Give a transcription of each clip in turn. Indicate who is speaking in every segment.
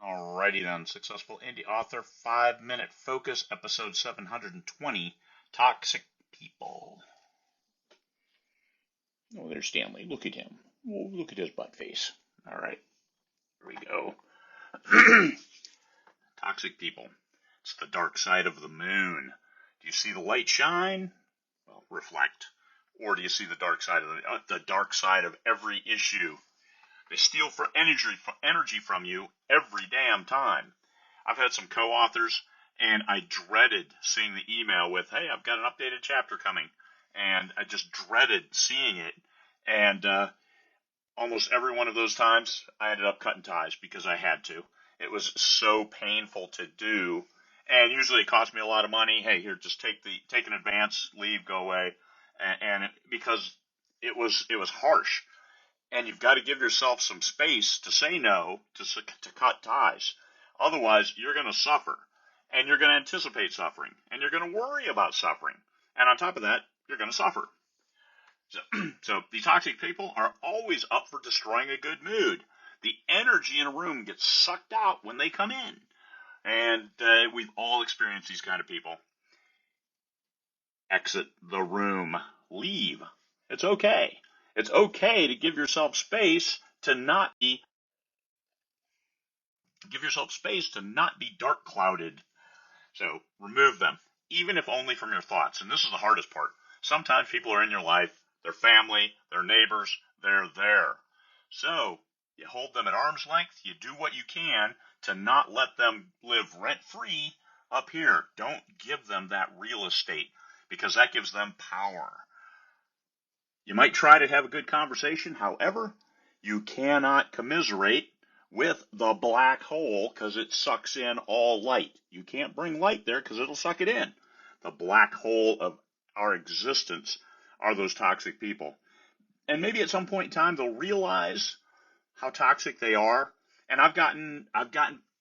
Speaker 1: Alrighty then, Successful Indie Author 5-Minute Focus, episode 720, Toxic People. Oh, there's Stanley. Look at him. Oh, look at his butt face. Alright, here we go. Toxic people. It's the dark side of the moon. Do you see the light shine? Well, reflect. Or do you see the dark side of the dark side of every issue? They steal for energy from you every damn time. I've had some co-authors, and I dreaded seeing the email with, hey, I've got an updated chapter coming. And I just dreaded seeing it. And almost every one of those times, I ended up cutting ties because I had to. It was so painful to do. And usually it cost me a lot of money. Hey, here, just take an advance, leave, go away. Because it was harsh. And you've got to give yourself some space to say no, to cut ties. Otherwise, you're going to suffer. And you're going to anticipate suffering. And you're going to worry about suffering. And on top of that, you're going to suffer. So the toxic people are always up for destroying a good mood. The energy in a room gets sucked out when they come in. And we've all experienced these kind of people. Exit the room. Leave. It's okay. It's okay to give yourself space to not be dark clouded. So remove them, even if only from your thoughts. And this is the hardest part. Sometimes people are in your life, their family, their neighbors, they're there. So you hold them at arm's length. You do what you can to not let them live rent-free up here. Don't give them that real estate because that gives them power. You might try to have a good conversation. However, you cannot commiserate with the black hole because it sucks in all light. You can't bring light there because it'll suck it in. The black hole of our existence are those toxic people. And maybe at some point in time they'll realize how toxic they are. And I've gotten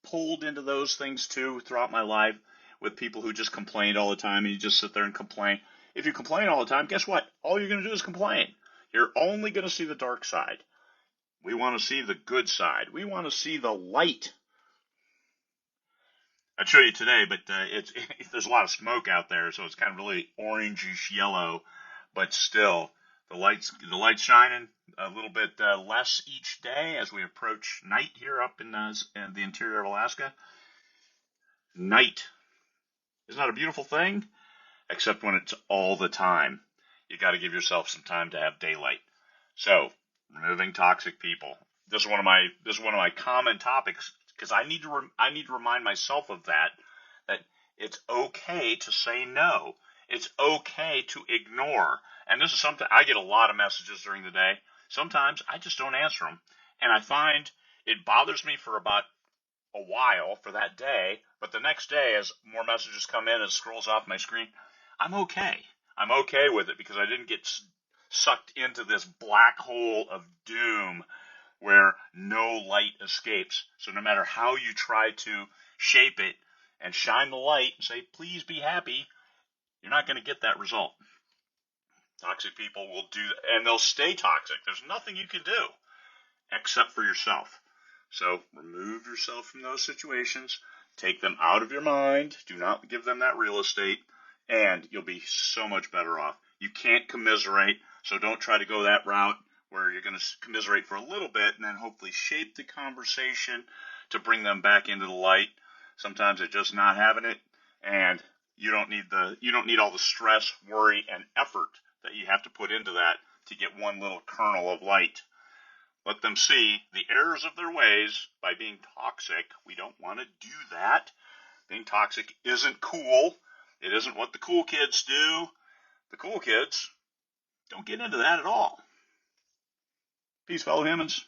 Speaker 1: pulled into those things too throughout my life with people who just complained all the time, and you just sit there and complain. If you complain all the time, guess what? All you're going to do is complain. You're only going to see the dark side. We want to see the good side. We want to see the light. I'd show you today, but there's a lot of smoke out there, so it's kind of really orangish yellow, but still the light's shining a little bit less each day as we approach night here up in the interior of Alaska. Night is not a beautiful thing, except when it's all the time. You got to give yourself some time to have daylight. So, removing toxic people. This is one of my common topics because I need to remind myself of that it's okay to say no. It's okay to ignore. And this is something I get a lot of messages during the day. Sometimes I just don't answer them, and I find it bothers me for about a while for that day, but the next day as more messages come in and it scrolls off my screen, I'm okay. I'm okay with it because I didn't get sucked into this black hole of doom where no light escapes. So no matter how you try to shape it and shine the light and say, please be happy, you're not going to get that result. Toxic people will do that, and they'll stay toxic. There's nothing you can do except for yourself. So remove yourself from those situations. Take them out of your mind. Do not give them that real estate, and you'll be so much better off. You can't commiserate, so don't try to go that route where you're going to commiserate for a little bit and then hopefully shape the conversation to bring them back into the light. Sometimes they're just not having it, and you don't need all the stress, worry, and effort that you have to put into that to get one little kernel of light. Let them see the errors of their ways by being toxic. We don't want to do that. Being toxic isn't cool. It isn't what the cool kids do. The cool kids don't get into that at all. Peace, fellow humans.